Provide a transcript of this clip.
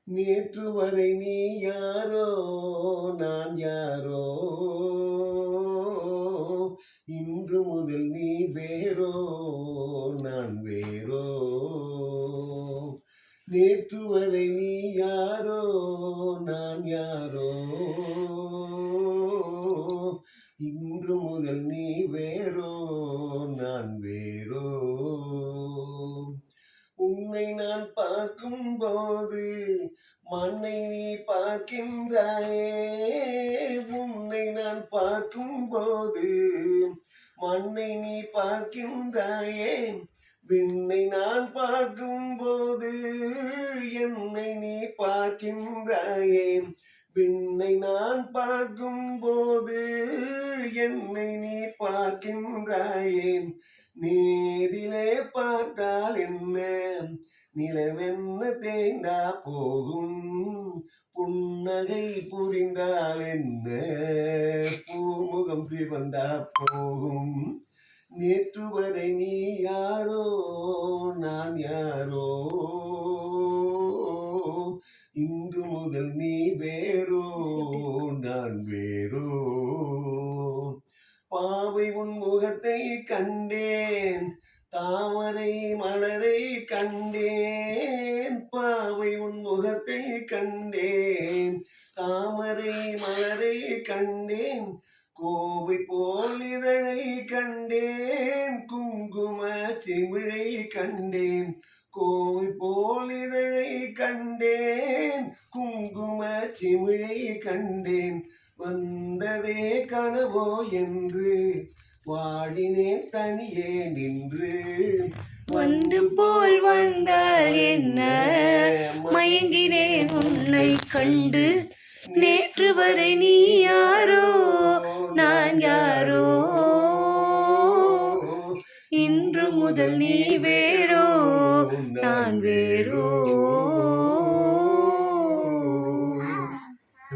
நேற்று வரை நீ யாரோ நான் யாரோ, இன்று முதல் நீ வேறோ நான் வேறோ. நேற்று வரை நீ யாரோ நான் யாரோ, இன்று முதல் நீ வேறோ நான் வேறோ. உன்னை நான் பார்க்கும் போது மண்ணை நீ பார்க்கின்றாயே. உன்னை நான் பார்க்கும் போது மண்ணை நீ பார்க்கின்றாயே. விண்ணை நான் பார்க்கும் போது என்னை நீ பார்க்கின்றாயே. விண்ணை நான் பார்க்கும் போது என்னை நீ பார்க்கின்றாயே. நேரிலே பார்த்தால் என்ன, நிலவென்ன தேய்ந்தா போகும். புன்னகை புரிந்தால் என்ன, பூமுகம் சிவந்தா போகும். நேற்று வரை நீ யாரோ நான் யாரோ, இன்று முதல் நீ வேறோ நான் வேறோ. பாவை உன் முகத்தை கண்டேன், தாமரை மலரை கண்டேன். பாவை உன் முகத்தை கண்டேன், தாமரை மலரை கண்டேன். கோவை போல் இதழை கண்டேன், குங்கும சிமிழை கண்டேன். கோவை போல் இதழை கண்டேன், குங்கும சிமிழை கண்டேன். வந்ததே கனவோ என்று வாடினேன் தனியே நின்று. ஒன்று போல் வந்தால் என்ன, மயங்கினேன் உன்னை கண்டு. நேற்று வரை நீ யாரோ நான் யாரோ, இன்று முதல் நீ வேறோ நான் வேறோ.